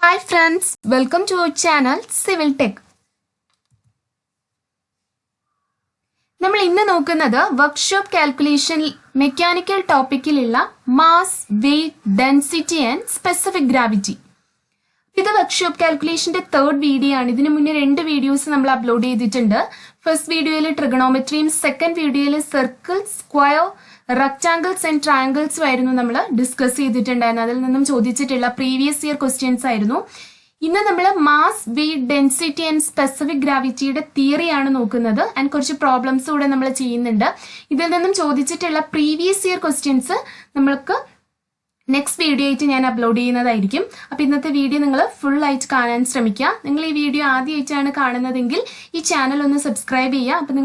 Hi friends, welcome to our channel Civil Tech. നമ്മൾ ഇന്ന് നോക്കുന്നത് വർക്ക്ഷോപ്പ് കാൽക്കുലേഷൻ മെക്കാനിക്കൽ ടോപ്പിക്കിലുള്ള mass, weight, density and specific gravity. ഇത് workshop കാൽക്കുലേഷന്റെ തേർഡ് വീഡിയോ ആണ്. ഇതിനു മുന്നേ 2 വീഡിയോസ് നമ്മൾ അപ്ലോഡ് ചെയ്തിട്ടുണ്ട്. ഫസ്റ്റ് വീഡിയോയിൽ ട്രിഗണോമെട്രിയും സെക്കൻഡ് വീഡിയോയിൽ സർക്കിൾ, സ്ക്വയർ, റെക്ടാങ്കിൾസ് ആൻഡ് ട്രയാങ്കിൾസും ആയിരുന്നു നമ്മൾ ഡിസ്കസ് ചെയ്തിട്ടുണ്ടായിരുന്നു. അതിൽ നിന്നും ചോദിച്ചിട്ടുള്ള പ്രീവിയസ് ഇയർ ക്വസ്റ്റ്യൻസ് ആയിരുന്നു. ഇന്ന് നമ്മൾ mass, weight, density and specific ഗ്രാവിറ്റിയുടെ തിയറിയാണ് നോക്കുന്നത്. ആൻഡ് കുറച്ച് പ്രോബ്ലംസ് കൂടെ നമ്മൾ ചെയ്യുന്നുണ്ട്. ഇതിൽ നിന്നും ചോദിച്ചിട്ടുള്ള പ്രീവിയസ് ഇയർ ക്വസ്റ്റ്യൻസ് നമ്മൾക്ക് നെക്സ്റ്റ് വീഡിയോ ആയിട്ട് ഞാൻ അപ്ലോഡ് ചെയ്യുന്നതായിരിക്കും. അപ്പോൾ ഇന്നത്തെ വീഡിയോ നിങ്ങൾ ഫുൾ ആയിട്ട് കാണാൻ ശ്രമിക്കുക. നിങ്ങൾ ഈ വീഡിയോ ആദ്യമായിട്ടാണ് കാണുന്നതെങ്കിൽ ഈ ചാനൽ ഒന്ന് സബ്സ്ക്രൈബ് ചെയ്യുക. അപ്പോൾ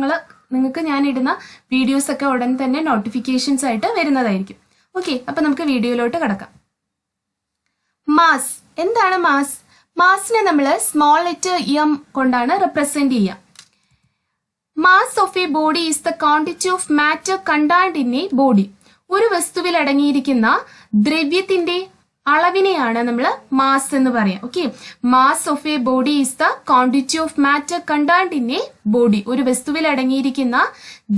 നിങ്ങൾക്ക് ഞാൻ ഇടുന്ന വീഡിയോസ് ഒക്കെ ഉടൻ തന്നെ നോട്ടിഫിക്കേഷൻസ് ആയിട്ട് വരുന്നതായിരിക്കും. ഓക്കെ, അപ്പോൾ നമുക്ക് വീഡിയോയിലോട്ട് കിടക്കാം. മാസ് എന്താണ്? മാസിനെ നമ്മൾ സ്മോൾ ലെറ്റർ എം കൊണ്ടാണ് റെപ്രസെന്റ് ചെയ്യുക. Mass of a body is the quantity of matter contained in a body. ഒരു വസ്തുവിൽ അടങ്ങിയിരിക്കുന്ന ദ്രവ്യത്തിന്റെ അളവിനെയാണ് നമ്മൾ മാസ് എന്ന് പറയാം. Okay, mass of a body is the quantity of matter contained in a body. ഒരു വസ്തുവിൽ അടങ്ങിയിരിക്കുന്ന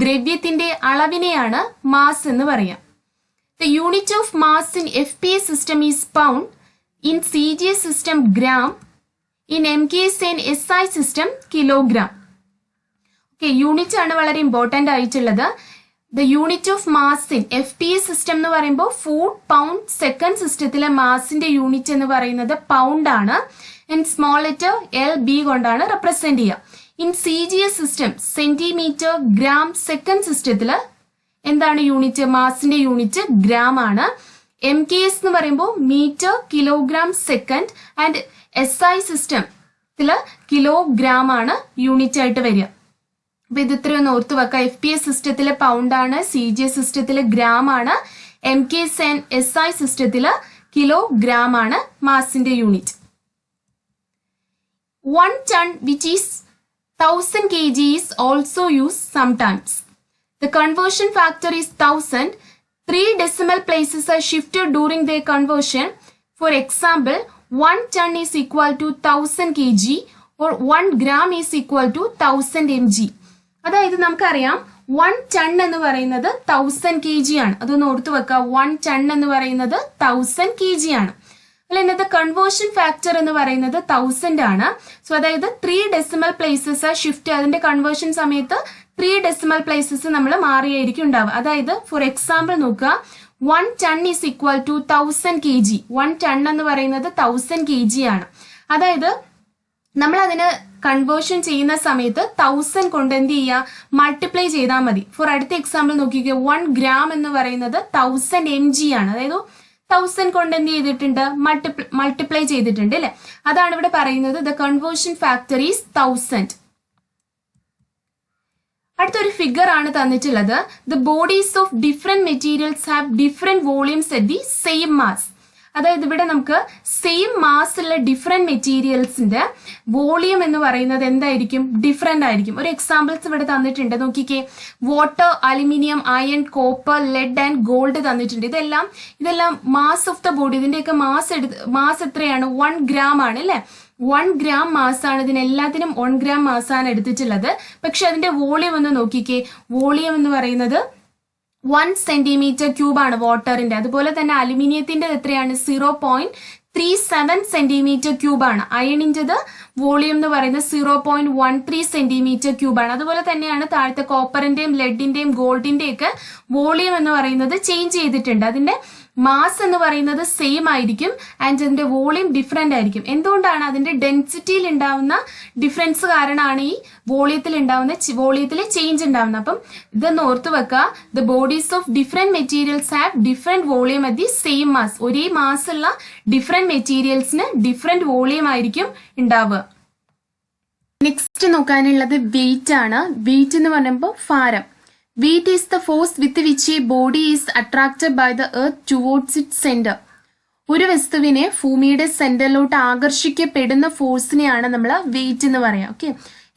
ദ്രവ്യത്തിന്റെ അളവിനെയാണ് മാസ് എന്ന് പറയാം. The unit of mass in FPA system is pound, in CGS system gram, in MKS and SI system kilogram. Okay, unit ആണ് വളരെ important ആയിട്ടുള്ളത്. The unit of mass in FPA system എന്ന് പറയുമ്പോൾ ഫുട്ട്, പൗണ്ട്, സെക്കൻഡ് സിസ്റ്റത്തിലെ മാസിന്റെ unit എന്ന് പറയുന്നത് pound ആണ്. And small letter LB കൊണ്ടാണ് റെപ്രസെന്റ് ചെയ്യുക. In CGS system centimetre, gram, second സിസ്റ്റത്തില് എന്താണ് യൂണിറ്റ്? മാസിന്റെ യൂണിറ്റ് ഗ്രാം ആണ്. MKS എന്ന് പറയുമ്പോൾ metre, kilogram, second. And SI സിസ്റ്റത്തില് കിലോഗ്രാം ആണ് യൂണിറ്റ് ആയിട്ട് വരിക. അപ്പൊ ഇത് ഇത്രയൊന്ന് ഓർത്ത് വെക്കാം. FPA സിസ്റ്റത്തില് പൗണ്ട് ആണ്, CGS സിസ്റ്റത്തില് ഗ്രാം ആണ്, MKS ആൻഡ് SI സിസ്റ്റത്തില് കിലോഗ്രാം ആണ് മാസിന്റെ unit. 1 ton which is 1000 kg is also used sometimes. The conversion factor is 1000. 3 decimal places are shifted during their conversion. For example, 1 ton is equal to 1000 kg or 1 gram is equal to 1000 mg. അതായത് നമുക്കറിയാം 1 ton എന്ന് പറയുന്നത് 1000 kg ആണ്. അതൊന്ന് ഓർത്തു വെക്കുക. 1 ton എന്ന് പറയുന്നത് 1000 kg ആണ്. അല്ല, ഇന്നത്തെ കൺവേർഷൻ ഫാക്ടർ എന്ന് പറയുന്നത് 1000 ആണ്. സോ അതായത് 3 ഡെസിമൽ പ്ലേസസ് ആ ഷിഫ്റ്റ്. അതിന്റെ കൺവേർഷൻ സമയത്ത് 3 ഡെസിമൽ പ്ലേസസ് നമ്മൾ മാറിയായിരിക്കും ഉണ്ടാവുക. അതായത് ഫോർ എക്സാമ്പിൾ നോക്കുക, 1 ton is equal to 1000 kg. 1 ton എന്ന് പറയുന്നത് 1000 kg ആണ്. അതായത് നമ്മൾ അതിന് കൺവേർഷൻ ചെയ്യുന്ന സമയത്ത് 1000 കൊണ്ട് എന്ത് ചെയ്യുക? മൾട്ടിപ്ലൈ ചെയ്താൽ മതി. ഫോർ അടുത്ത എക്സാമ്പിൾ നോക്കിക്കുക, 1 ഗ്രാം എന്ന് പറയുന്നത് 1000 mg ആണ്. അതായത് 1000 കൊണ്ട് എന്ത് ചെയ്തിട്ടുണ്ട്? മൾട്ടിപ്ലൈ ചെയ്തിട്ടുണ്ട് അല്ലെ? അതാണ് ഇവിടെ പറയുന്നത്. The conversion factor is 1000. അടുത്തൊരു ഫിഗർ ആണ് തന്നിട്ടുള്ളത്. The bodies of different materials have different volumes at the same mass. അതായത് ഇവിടെ നമുക്ക് സെയിം മാസ് ഉള്ള ഡിഫറെന്റ് മെറ്റീരിയൽസിന്റെ വോളിയം എന്ന് പറയുന്നത് എന്തായിരിക്കും? ഡിഫറെന്റ് ആയിരിക്കും. ഒരു എക്സാമ്പിൾസ് ഇവിടെ തന്നിട്ടുണ്ട്. നോക്കിക്കേ, water, aluminium, iron, copper, lead and gold തന്നിട്ടുണ്ട്. ഇതെല്ലാം മാസ് ഓഫ് ദ ബോഡി. ഇതിന്റെയൊക്കെ മാസ് എത്രയാണ്? 1 ഗ്രാം ആണ് അല്ലെ? 1 ഗ്രാം മാസ് ആണ്. ഇതിനെല്ലാത്തിനും 1 ഗ്രാം മാസ് ആണ് എടുത്തിട്ടുള്ളത്. പക്ഷെ അതിന്റെ വോളിയം ഒന്ന് നോക്കിക്കേ. വോളിയം എന്ന് പറയുന്നത് 1 സെന്റിമീറ്റർ ക്യൂബ് ആണ് വാട്ടറിന്റെ. അതുപോലെ തന്നെ അലുമിനിയത്തിന്റെ എത്രയാണ്? 0.37 സെന്റിമീറ്റർ ക്യൂബ് ആണ്. അയണിന്റേത് വോളിയം എന്ന് പറയുന്നത് 0.13 സെന്റിമീറ്റർ ക്യൂബ് ആണ്. അതുപോലെ തന്നെയാണ് താഴത്തെ കോപ്പറിന്റെയും ലെഡിന്റെയും ഗോൾഡിന്റെയും ഒക്കെ വോളിയം എന്ന് പറയുന്നത് ചേഞ്ച് ചെയ്തിട്ടുണ്ട്. അതിന്റെ മാസ് എന്ന് പറയുന്നത് സെയിം ആയിരിക്കും ആൻഡ് അതിന്റെ വോളിയം ഡിഫറെന്റ് ആയിരിക്കും. എന്തുകൊണ്ടാണ്? അതിന്റെ ഡെൻസിറ്റിയിൽ ഉണ്ടാവുന്ന ഡിഫറൻസ് കാരണമാണ് ഈ വോളിയത്തിൽ ചേഞ്ച് ഉണ്ടാവുന്നത്. അപ്പം ഇതൊന്ന് ഓർത്ത് വെക്കുക. The bodies of different materials have different volume at the same mass. ഒരേ മാസ് ഉള്ള ഡിഫറെന്റ് മെറ്റീരിയൽസിന് ഡിഫറെന്റ് വോളിയം ആയിരിക്കും ഉണ്ടാവുക. നെക്സ്റ്റ് നോക്കാനുള്ളത് വെയിറ്റ് ആണ്. വെയിറ്റ് എന്ന് പറയുമ്പോൾ ഭാരം. Weight is the force with which a body is attracted by the earth towards its center. ഒരു വസ്തുവിനെ ഭൂമിയുടെ സെന്ററിലോട്ട് ആകർഷിക്കപ്പെടുന്ന ഫോഴ്സിനെയാണ് നമ്മൾ വെയിറ്റ് എന്ന് പറയാം. ഓക്കെ,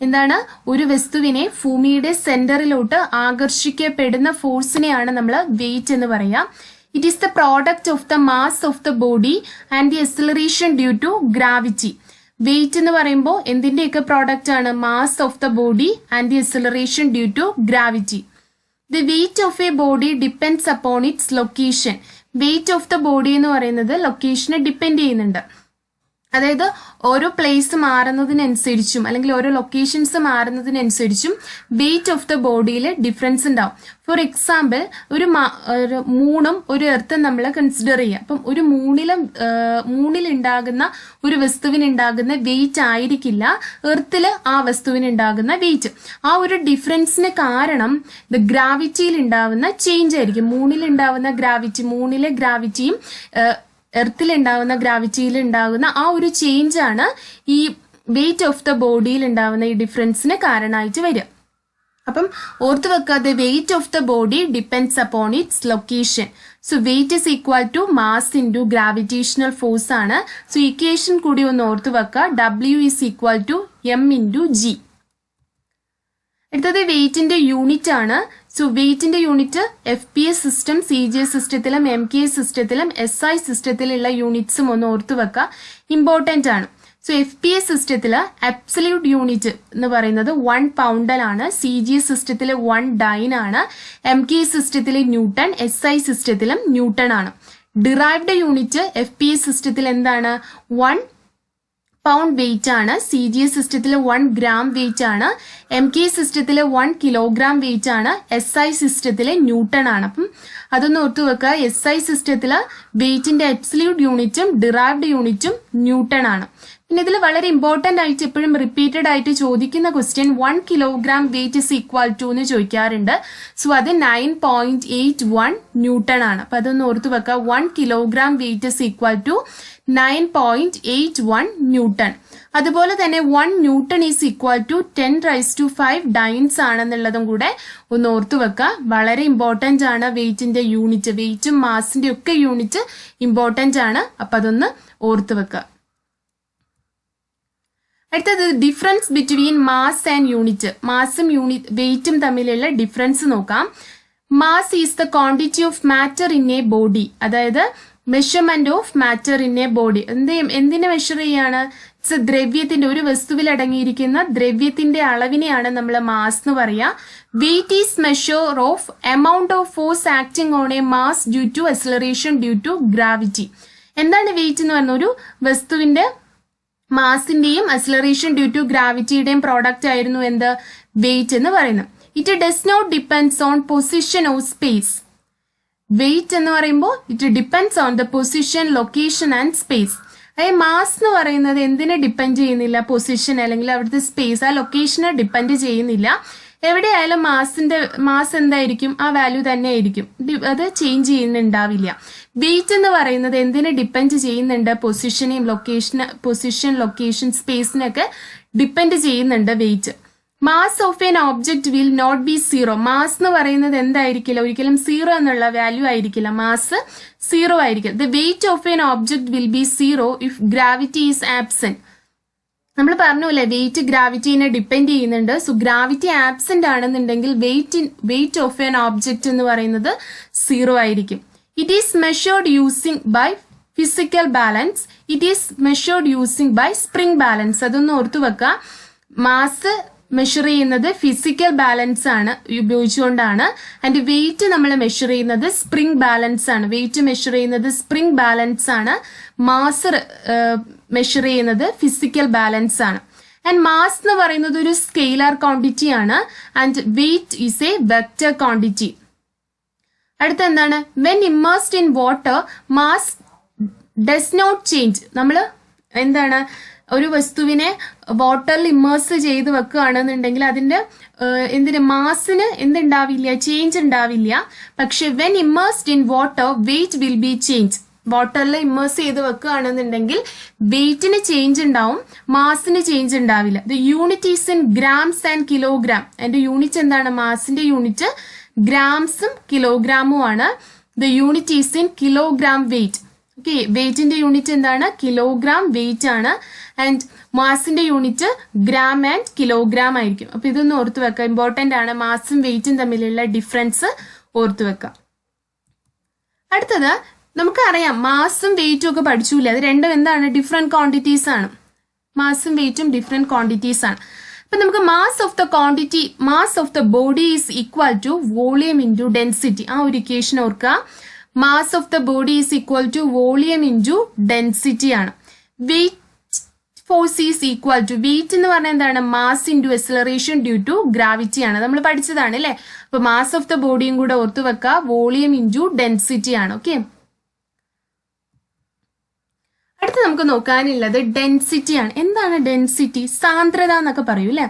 എന്താണ്? ഒരു വസ്തുവിനെ ഭൂമിയുടെ സെന്ററിലോട്ട് ആകർഷിക്കപ്പെടുന്ന ഫോഴ്സിനെയാണ് നമ്മൾ വെയിറ്റ് എന്ന് പറയാം. It is the product of the mass of the body and the acceleration due to gravity. Weight എന്ന് പറയുമ്പോൾ എന്തിന്റെയൊക്കെ പ്രോഡക്റ്റ് ആണ്? Mass of the body and the acceleration due to gravity. The weight of a body depends upon its location. Weight of the body എന്ന് പറയുന്നത് ലൊക്കേഷനെ depend ചെയ്യുന്നുണ്ട്. അതായത് ഓരോ place മാറുന്നതിനനുസരിച്ചും അല്ലെങ്കിൽ ഓരോ ലൊക്കേഷൻസ് മാറുന്നതിനനുസരിച്ചും വെയിറ്റ് ഓഫ് ദ ബോഡിയിൽ ഡിഫറൻസ് ഉണ്ടാവും. ഫോർ എക്സാമ്പിൾ ഒരു മൂണും ഒരു എർത്തും നമ്മൾ കൺസിഡർ ചെയ്യുക. അപ്പം ഒരു മൂണിലുണ്ടാകുന്ന ഒരു വസ്തുവിനുണ്ടാകുന്ന വെയിറ്റ് ആയിരിക്കില്ല എർത്തിൽ ആ വസ്തുവിനുണ്ടാകുന്ന വെയിറ്റ്. ആ ഒരു ഡിഫറൻസിന് കാരണം ഗ്രാവിറ്റിയിൽ ഉണ്ടാവുന്ന ചേഞ്ച് ആയിരിക്കും. മൂണിലെ ഗ്രാവിറ്റിയും എർത്തിൽ ഉണ്ടാവുന്ന ഗ്രാവിറ്റിയിൽ ഉണ്ടാകുന്ന ആ ഒരു ചേഞ്ച് ആണ് ഈ വെയിറ്റ് ഓഫ് ദ ബോഡിയിൽ ഉണ്ടാവുന്ന ഈ ഡിഫറൻസിന് കാരണമായിട്ട് വരിക. അപ്പം ഓർത്ത് വെക്കുക, the weight of the body depends upon its location. So weight is equal to mass into gravitational force ആണ്. സോ ഇക്വേഷൻ കൂടി ഒന്ന് ഓർത്ത് വെക്കുക, W is equal to M into G. അടുത്തത് വെയിറ്റിന്റെ യൂണിറ്റ് ആണ്. സോ വെയിറ്റിന്റെ യൂണിറ്റ് FPS സിസ്റ്റം, CGS സിസ്റ്റത്തിലും MKS സിസ്റ്റത്തിലും SI സിസ്റ്റത്തിലുള്ള യൂണിറ്റ്സും ഒന്ന് ഓർത്ത് വെക്കുക, ഇമ്പോർട്ടന്റ് ആണ്. സോ FPS സിസ്റ്റത്തിൽ അബ്സല്യൂട്ട് യൂണിറ്റ് എന്ന് പറയുന്നത് 1 പൗണ്ടലാണ്, CGS സിസ്റ്റത്തിൽ 1 ഡൈൻ ആണ്, MKS സിസ്റ്റത്തിൽ ന്യൂട്ടൺ, SI സിസ്റ്റത്തിലും ന്യൂട്ടൺ ആണ്. ഡിറൈവ്ഡ് യൂണിറ്റ് FPS സിസ്റ്റത്തിൽ എന്താണ്? 1 പൗണ്ട് വെയിറ്റ് ആണ്, CGS സിസ്റ്റത്തിൽ 1 ഗ്രാം വെയിറ്റ് ആണ്, MKS സിസ്റ്റത്തിൽ 1 കിലോഗ്രാം വെയിറ്റ് ആണ്, SI സിസ്റ്റത്തിൽ ന്യൂട്ടൺ ആണ്. അപ്പം അതൊന്ന് ഓർത്തു വെക്കുക, SI സിസ്റ്റത്തിൽ വെയിറ്റിന്റെ അബ്സല്യൂട്ട് യൂണിറ്റും ഡിറൈവ്ഡ് യൂണിറ്റും ന്യൂട്ടൺ ആണ്. പിന്നെ ഇതിൽ വളരെ ഇമ്പോർട്ടന്റ് ആയിട്ട് എപ്പോഴും റിപ്പീറ്റഡ് ആയിട്ട് ചോദിക്കുന്ന question 1 kilogram weight is equal to എന്ന് ചോദിക്കാറുണ്ട്. സോ അത് 9.81 ന്യൂട്ടൺ ആണ്. അപ്പൊ അതൊന്ന് ഓർത്തു വെക്കുക, 1 kilogram weight is equal to 9.81 newton. അതുപോലെ തന്നെ 1 newton is equal to 10⁵5 dynes ആണെന്നുള്ളതും കൂടെ ഒന്ന് ഓർത്തു വെക്കുക. വളരെ ഇമ്പോർട്ടന്റ് ആണ് വെയിറ്റിന്റെ യൂണിറ്റ്, വെയിറ്റും മാസിന്റെ ഒക്കെ യൂണിറ്റ് ഇമ്പോർട്ടന്റ് ആണ്. അപ്പൊ അതൊന്ന് ഓർത്തു വെക്കുക. അടുത്തത് difference between mass and unit. മാസും വെയിറ്റും തമ്മിലുള്ള ഡിഫറൻസ് നോക്കാം. Mass is the quantity of matter in a body. അതായത് measurement of matter in a body. എന്തിനെ മെഷർ ചെയ്യാണ്? ദ്രവ്യത്തിന്റെ, ഒരു വസ്തുവിൽ അടങ്ങിയിരിക്കുന്ന ദ്രവ്യത്തിന്റെ അളവിനെയാണ് നമ്മൾ മാസ് എന്ന് പറയാ. Weight is measure of amount of force acting on a mass due to acceleration due to gravity. എന്താണ് വെയിറ്റ് എന്ന് പറഞ്ഞ? ഒരു വസ്തുവിന്റെ മാസിന്റെയും അക്സലറേഷൻ ഡ്യൂ ടു ഗ്രാവിറ്റിയുടെയും പ്രോഡക്റ്റ് ആയിരുന്നു എന്ത്? വെയിറ്റ് എന്ന് പറയുന്നത്. It does not depends on position of space. Weight എന്ന് പറയുമ്പോൾ it depends on the position, location and space. അതായത് മാസ് എന്ന് പറയുന്നത് എന്തിനെ ഡിപ്പെൻഡ് ചെയ്യുന്നില്ല? പൊസിഷൻ അല്ലെങ്കിൽ അവിടുത്തെ സ്പേസ്, ആ ലൊക്കേഷനെ ഡിപ്പെൻഡ് ചെയ്യുന്നില്ല. എവിടെയായാലും മാസ് എന്തായിരിക്കും? ആ വാല്യൂ തന്നെ ആയിരിക്കും, അത് ചേഞ്ച് ചെയ്യുന്നുണ്ടാവില്ല. വെയിറ്റ് എന്ന് പറയുന്നത് എന്തിനെ ഡിപ്പെൻഡ് ചെയ്യുന്നുണ്ട്? പൊസിഷനെയും ലൊക്കേഷൻ, സ്പേസിനൊക്കെ ഡിപ്പെൻഡ് ചെയ്യുന്നുണ്ട് weight. Mass of an object will not be zero. Mass എന്ന് പറയുന്നത് എന്തായിരിക്കില്ല? ഒരിക്കലും സീറോ എന്നുള്ള വാല്യൂ ആയിരിക്കില്ല. മാസ് സീറോ ആയിരിക്കില്ല. The weight of an object will be zero if gravity is absent. നമ്മൾ പറഞ്ഞല്ലേ, വെയിറ്റ് ഗ്രാവിറ്റിനെ ഡിപ്പെൻഡ് ചെയ്യുന്നുണ്ട്. സോ ഗ്രാവിറ്റി ആബ്സെന്റ് ആണെന്നുണ്ടെങ്കിൽ വെയിറ്റ് ഓഫ് എൻ ഓബ്ജക്ട് എന്ന് പറയുന്നത് സീറോ ആയിരിക്കും. It is measured using by physical balance. It is measured using by spring balance. അതൊന്ന് ഓർത്തു വെക്കുക. മാസ് മെഷർ ചെയ്യുന്നത് ഫിസിക്കൽ ബാലൻസ് ആണ് ഉപയോഗിച്ചുകൊണ്ടാണ്. ആൻഡ് വെയിറ്റ് നമ്മൾ മെഷർ ചെയ്യുന്നത് സ്പ്രിംഗ് ബാലൻസ് ആണ്. വെയിറ്റ് മെഷർ ചെയ്യുന്നത് സ്പ്രിംഗ് ബാലൻസ് ആണ്. മാസ് മെഷർ ചെയ്യുന്നത് ഫിസിക്കൽ ബാലൻസ് ആണ്. ആൻഡ് മാസ് എന്ന് പറയുന്നത് ഒരു സ്കെയിലാർ ക്വാണ്ടിറ്റി ആണ്. And weight is a vector quantity. അടുത്ത എന്താണ്? When immersed in water mass does not change. നമ്മൾ എന്താണ്, ഒരു വസ്തുവിനെ വാട്ടറിൽ ഇമ്മേഴ്സ് ചെയ്ത് വെക്കുകയാണെന്നുണ്ടെങ്കിൽ അതിന്റെ മാസിന് എന്തുണ്ടാവില്ല? ചേഞ്ച് ഉണ്ടാവില്ല. പക്ഷെ when immersed in water weight will be change. വാട്ടറിൽ ഇമ്മേഴ്സ് ചെയ്ത് വെക്കുകയാണെന്നുണ്ടെങ്കിൽ വെയിറ്റിന് ചേഞ്ച് ഉണ്ടാവും, മാസിന് ചേഞ്ച് ഉണ്ടാവില്ല. The unit is in grams and kilogram. അതിന്റെ യൂണിറ്റ് എന്താണ്? മാസിന്റെ യൂണിറ്റ് ഗ്രാംസും കിലോഗ്രാമും ആണ്. The unit is in kilogram weight. Okay, വെയിറ്റിന്റെ യൂണിറ്റ് എന്താണ്? കിലോഗ്രാം വെയിറ്റ് ആണ്. ആൻഡ് മാസിന്റെ യൂണിറ്റ് ഗ്രാം ആൻഡ് കിലോഗ്രാം ആയിരിക്കും. അപ്പൊ ഇതൊന്ന് ഓർത്തു വെക്കാം, ഇമ്പോർട്ടന്റ് ആണ്. മാസും വെയിറ്റും തമ്മിലുള്ള ഡിഫറൻസ് ഓർത്തു വെക്കാം. അടുത്തത് നമുക്കറിയാം മാസും വെയിറ്റും ഒക്കെ പഠിച്ചില്ല. അത് രണ്ടും എന്താണ്? ഡിഫറെന്റ് ക്വാണ്ടിറ്റീസ് ആണ്. മാസും വെയിറ്റും ഡിഫറെന്റ് ക്വാണ്ടിറ്റീസ് ആണ്. അപ്പൊ നമുക്ക് mass of the body is equal to volume into density. ആ ഒരു ഇക്വേഷൻ ഓർക്കുക. Mass of the body is equal to volume into density ആണ്. Weight force is equal to, weight എന്ന് പറഞ്ഞാൽ എന്താണ്? Mass into acceleration due to gravity ആണ്. നമ്മൾ പഠിച്ചതാണ് അല്ലേ? അപ്പൊ മാസ് ഓഫ് ദ ബോഡിയും കൂടെ ഓർത്തു വെക്കുക. വോളിയം ഇൻറ്റു ഡെൻസിറ്റി ആണ്. ഓക്കെ, അടുത്ത് നമുക്ക് നോക്കാനുള്ളത് ഡെൻസിറ്റി ആണ്. എന്താണ് ഡെൻസിറ്റി? സാന്ദ്രത എന്നൊക്കെ പറയൂ അല്ലെ.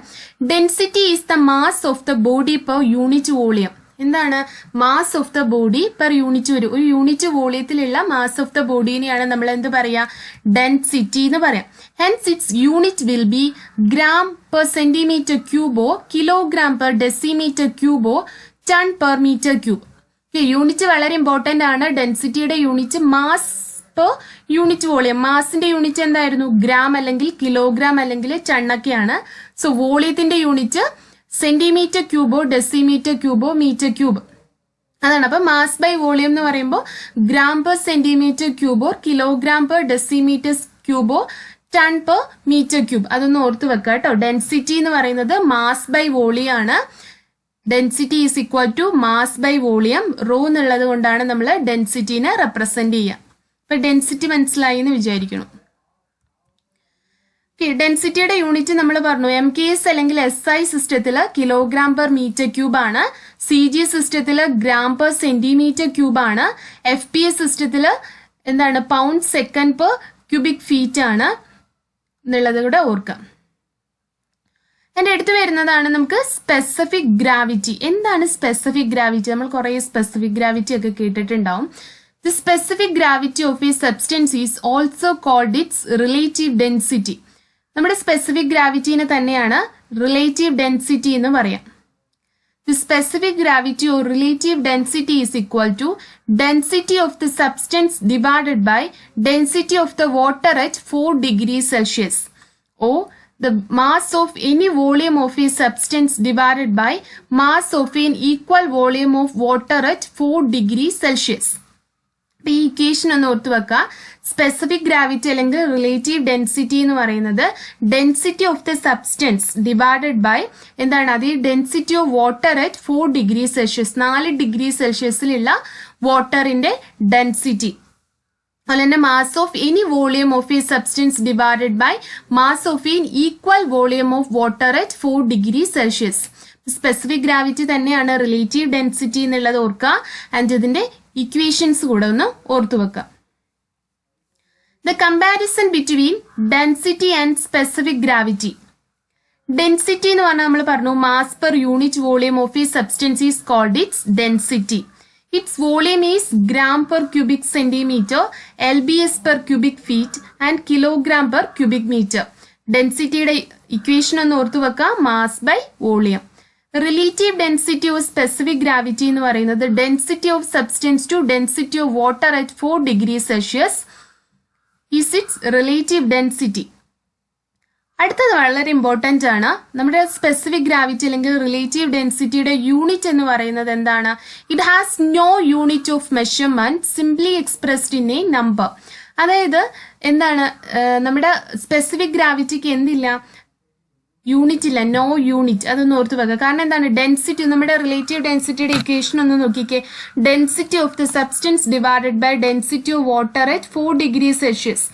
Density is the mass of the body per unit volume. എന്താണ്? Mass of the body per unit വരും. ഒരു യൂണിറ്റ് വോളിയത്തിലുള്ള മാസ് ഓഫ് ദ ബോഡിനെയാണ് നമ്മൾ എന്ത് പറയാ? ഡെൻസിറ്റി എന്ന് പറയാം. Hence its unit will be gram per centimetre ക്യൂബോ, കിലോഗ്രാം പെർ ഡെസിമീറ്റർ ക്യൂബോ, ton per metre cube. Unit വളരെ ഇമ്പോർട്ടന്റ് ആണ്. ഡെൻസിറ്റിയുടെ unit mass per unit volume. മാസിന്റെ യൂണിറ്റ് എന്തായിരുന്നു? ഗ്രാം അല്ലെങ്കിൽ കിലോഗ്രാം അല്ലെങ്കിൽ ടണ്ണൊക്കെയാണ്. സോ വോളിയത്തിന്റെ യൂണിറ്റ് സെന്റിമീറ്റർ ക്യൂബോ, ഡെസിമീറ്റർ ക്യൂബോ, മീറ്റർ ക്യൂബ് അതാണ്. അപ്പൊ മാസ് ബൈ വോളിയം എന്ന് പറയുമ്പോൾ ഗ്രാം പെർ സെന്റിമീറ്റർ ക്യൂബോ, കിലോഗ്രാം പെർ ഡെസിമീറ്റർ ക്യൂബോ, ടൺ പെർ മീറ്റർ ക്യൂബ്. അതൊന്ന് ഓർത്ത് വെക്കുക കേട്ടോ. ഡെൻസിറ്റി എന്ന് പറയുന്നത് മാസ് ബൈ വോളിയം ആണ്. Density is equal to mass by volume. Rho എന്നുള്ളത് കൊണ്ടാണ് നമ്മൾ ഡെൻസിറ്റിനെ റെപ്രസെന്റ് ചെയ്യുക. അപ്പൊ ഡെൻസിറ്റി മനസ്സിലായി എന്ന് വിചാരിക്കണം. ഡെൻസിറ്റിയുടെ യൂണിറ്റ് നമ്മൾ പറഞ്ഞു. MKS അല്ലെങ്കിൽ SI സിസ്റ്റത്തില് കിലോഗ്രാം പെർ മീറ്റർ ക്യൂബ് ആണ്. CG സിസ്റ്റത്തില് ഗ്രാം പെർ സെന്റിമീറ്റർ ക്യൂബ് ആണ്. FPS സിസ്റ്റത്തില് എന്താണ്? Pound second per cubic feet ആണ് എന്നുള്ളത് കൂടെ ഓർക്കാം. എൻ്റെ അടുത്ത് വരുന്നതാണ് നമുക്ക് സ്പെസിഫിക് ഗ്രാവിറ്റി. എന്താണ് സ്പെസിഫിക് ഗ്രാവിറ്റി? നമ്മൾ കുറെ സ്പെസിഫിക് ഗ്രാവിറ്റി ഒക്കെ കേട്ടിട്ടുണ്ടാവും. The specific gravity of a substance is also called its relative density. നമ്മുടെ സ്പെസിഫിക് ഗ്രാവിറ്റിനെ തന്നെയാണ് റിലേറ്റീവ് ഡെൻസിറ്റി എന്ന് പറയാം. The specific gravity or relative density is equal to density of the substance divided by density of the water at 4 degrees Celsius, or the mass of any volume of a substance divided by mass of an equal volume of water at 4 degrees Celsius. ഈ equation ഒന്ന് ഓർത്ത് വെക്കുക. Specific gravity അല്ലെങ്കിൽ relative density എന്ന് പറയുന്നത് density of the substance divided by എന്താണ്? അത് density of water at 4 degree Celsius, 4 degree സെൽഷ്യസിലുള്ള വാട്ടറിന്റെ ഡെൻസിറ്റി. അതുപോലെ തന്നെ mass of any volume of a substance divided by mass of an equal volume of water at 4 degree Celsius. Specific gravity തന്നെയാണ് relative density എന്നുള്ളത് ഓർക്കുക. And ഇതിന്റെ equations കൂടെ ഒന്ന് ഓർത്തു വെക്കുക. The comparison between density and specific gravity. Density എന്ന് പറഞ്ഞാൽ നമ്മൾ പറഞ്ഞു mass per unit volume of a substance is called its density. Its volume is gram per cubic centimetre, LBS per cubic feet and kilogram per cubic metre. ഡെൻസിറ്റിയുടെ equation ഒന്ന് ഓർത്തു വെക്കുക. Mass by volume. Relative density of specific gravity എന്ന് പറയുന്നത് density of substance to density of water at 4 degree Celsius is its relative density. അടുത്തത് വളരെ important ആണ്. നമ്മുടെ സ്പെസിഫിക് ഗ്രാവിറ്റി അല്ലെങ്കിൽ റിലേറ്റീവ് ഡെൻസിറ്റിയുടെ യൂണിറ്റ് എന്ന് പറയുന്നത് എന്താണ്? It has no unit of measurement simply expressed in a number. അതായത് എന്താണ്? നമ്മുടെ സ്പെസിഫിക് ഗ്രാവിറ്റിക്ക് എന്തില്ല? യൂണിറ്റ് ഇല്ല, നോ യൂണിറ്റ്. അതൊന്ന് ഓർത്ത് വെക്കുക. കാരണം എന്താണ്? ഡെൻസിറ്റി, നമ്മുടെ റിലേറ്റീവ് ഡെൻസിറ്റിയുടെ ഇക്വേഷൻ ഒന്ന് നോക്കിക്കേ. Density of the substance divided by density of water at 4 degree Celsius.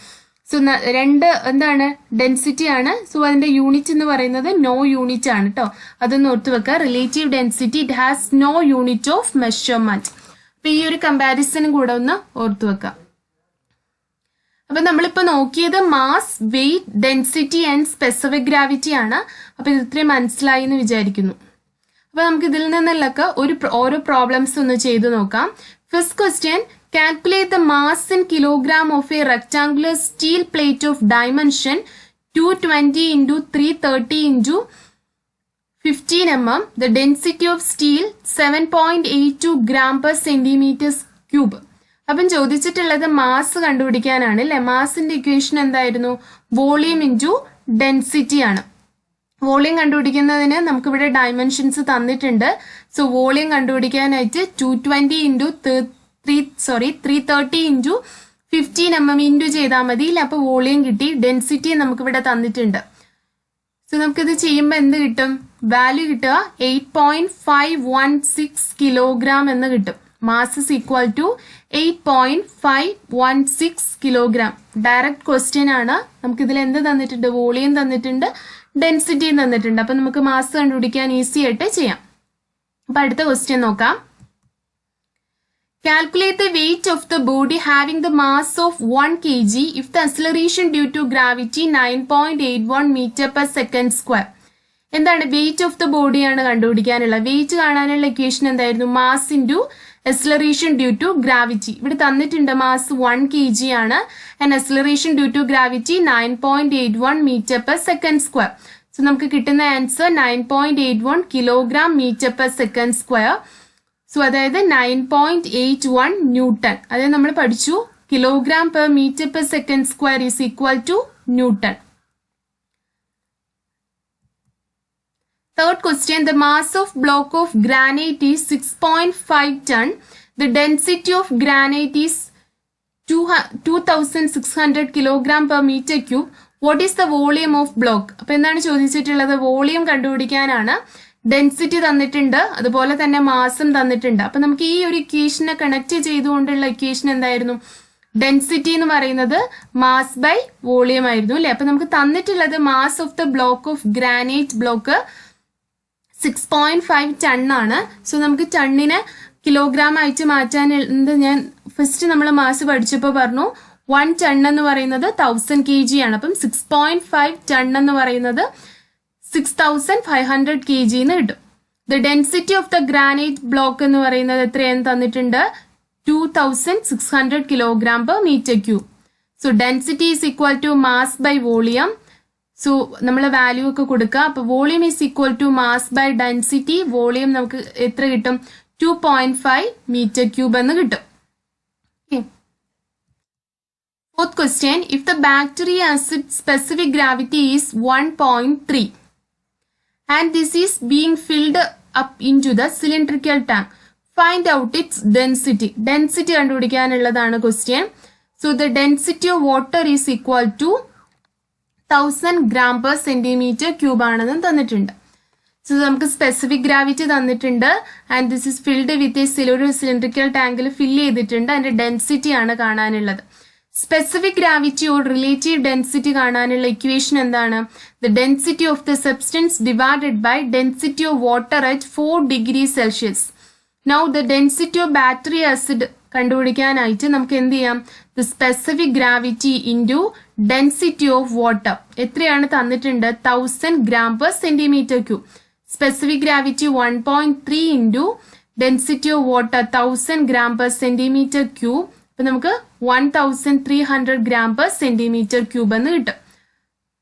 So രണ്ട് എന്താണ്? ഡെൻസിറ്റി ആണ്. സോ അതിന്റെ യൂണിറ്റ് എന്ന് പറയുന്നത് നോ യൂണിറ്റ് ആണ് കേട്ടോ. അതൊന്ന് ഓർത്ത് വെക്കുക. Relative density it has no unit of measurement. അപ്പൊ ഈ ഒരു കമ്പാരിസണും കൂടെ ഒന്ന് ഓർത്ത് വെക്കുക. അപ്പൊ നമ്മളിപ്പോ നോക്കിയത് mass, weight, density and specific gravity ആണ്. അപ്പൊ ഇത് ഇത്രയും മനസ്സിലായി എന്ന് വിചാരിക്കുന്നു. അപ്പൊ നമുക്ക് ഇതിൽ നിന്നുള്ളൊക്കെ ഓരോ പ്രോബ്ലംസ് ഒന്ന് ചെയ്തു നോക്കാം. First question, calculate the mass in kilogram of A rectangular steel plate of dimension 220 into 330 into 15 mm. The density of steel 7.82 gram per centimeter cube. അപ്പം ചോദിച്ചിട്ടുള്ളത് മാസ് കണ്ടുപിടിക്കാനാണ് അല്ലെ. മാസിന്റെ ഇക്വേഷൻ എന്തായിരുന്നു? വോളിയം ഇൻറ്റു ഡെൻസിറ്റി ആണ്. Volume കണ്ടുപിടിക്കുന്നതിന് നമുക്കിവിടെ dimensions തന്നിട്ടുണ്ട്. So volume കണ്ടുപിടിക്കാനായിട്ട് 220 into 330 into 15 mm into ചെയ്താൽ മതി. അപ്പോൾ വോളിയം കിട്ടി. ഡെൻസിറ്റി നമുക്കിവിടെ തന്നിട്ടുണ്ട്. സോ നമുക്കിത് ചെയ്യുമ്പോൾ എന്ത് കിട്ടും? വാല്യൂ കിട്ടുക 8.516 കിലോഗ്രാം എന്ന് കിട്ടും. Mass is equal to 8.516 kilogram. Direct question ആണ്. നമുക്കിതിൽ എന്ത് തന്നിട്ടുണ്ട്? വോളിയം തന്നിട്ടുണ്ട്, ഡെൻസിറ്റിയും തന്നിട്ടുണ്ട്. അപ്പൊ നമുക്ക് മാസ് കണ്ടുപിടിക്കാൻ ഈസി ആയിട്ട് ചെയ്യാം. അപ്പൊ അടുത്ത ക്വസ്റ്റ്യൻ നോക്കാം. Calculate the weight of the body having the mass of 1 kg if the acceleration due to gravity 9.81 meter per second square. എന്താണ്? വെയിറ്റ് ഓഫ് ദ ബോഡി ആണ് കണ്ടുപിടിക്കാനുള്ള. വെയിറ്റ് കാണാനുള്ള ഇക്വേഷൻ എന്തായിരുന്നു? Mass into acceleration due to gravity. ഇവിടെ തന്നിട്ടുണ്ട് mass 1 kg ആണ് and acceleration due to gravity 9.81 meter per second square. So നമുക്ക് കിട്ടുന്ന answer 9.81 kilogram metre per second square. So അതായത് 9.81 ന്യൂട്ടൺ. അതായത് നമ്മൾ പഠിച്ചു kilogram per metre per second square is equal to newton. Third question, the mass of block of granite is 6.5 ton. The density of granite is 2600 kilogram per meter cube. What is the volume of block? അപ്പോൾ എന്താണ് ചോദിച്ചിട്ടുള്ളത്? Volume കണ്ടുപിടിക്കാനാണ്. Density തന്നിട്ടുണ്ട്, അതുപോലെ തന്നെ മാസും തന്നിട്ടുണ്ട്. അപ്പൊ നമുക്ക് ഈ ഒരു ഇക്വേഷനെ കണക്ട് ചെയ്തുകൊണ്ടുള്ള ഇക്വേഷൻ എന്തായിരുന്നു? ഡെൻസിറ്റി എന്ന് പറയുന്നത് മാസ് ബൈ വോളിയം ആയിരുന്നു അല്ലെ. അപ്പൊ നമുക്ക് തന്നിട്ടുള്ളത് mass of the block of granite block 6.5 ton ആണ്. സോ നമുക്ക് ടണ്ണിനെ കിലോഗ്രാം ആയിട്ട് മാറ്റാൻ ഞാൻ ഫസ്റ്റ് നമ്മൾ മാസ് പഠിച്ചപ്പോൾ പറഞ്ഞു 1 ടൺ എന്ന് പറയുന്നത് 1000 kg ആണ്. അപ്പം 6.5 ടൺ എന്ന് പറയുന്നത് 6500 kg എന്ന് കിട്ടും. The density of the granite block എന്ന് പറയുന്നത് എത്രയാണ് തന്നിട്ടുണ്ട്? 2600 kilogram per metre cube. So density is equal to mass by volume. So നമ്മൾ വാല്യൂ ഒക്കെ കൊടുക്കുക. അപ്പൊ volume is equal to mass by density. Volume നമുക്ക് എത്ര കിട്ടും? 2.5 മീറ്റർ ക്യൂബ് എന്ന് കിട്ടും. Fourth question, if the bacteria acid specific gravity is 1.3 and this is being filled up into the cylindrical tank, find out its density. Density കണ്ടുപിടിക്കാനുള്ളതാണ് question. So the density of water is equal to 1000 gram per centimeter cube ആണെന്ന് തന്നിട്ടുണ്ട്. So നമുക്ക് specific gravity തന്നിട്ടുണ്ട് and this is filled with ഒരു cylindrical ടാങ്കിൽ fill ചെയ്തിട്ടുണ്ട്. അതിന്റെ density ആണ് കാണാനുള്ളത്. Specific gravity or relative density കാണാനുള്ള ഇക്വേഷൻ എന്താണ്? The density of the substance divided by density of water at 4 degree Celsius. Now the density of battery acid കണ്ടുപിടിക്കാനായിട്ട് നമുക്ക് എന്ത് ചെയ്യാം? The specific gravity into density of water എത്രയാണ് തന്നിട്ടുണ്ട്? 1000 gram per centimeter cube. Specific gravity 1.3 into density of water 1000 gram per centimeter cube. അപ്പൊ നമുക്ക് 1300 gram per centimeter cube എന്ന് കിട്ടും.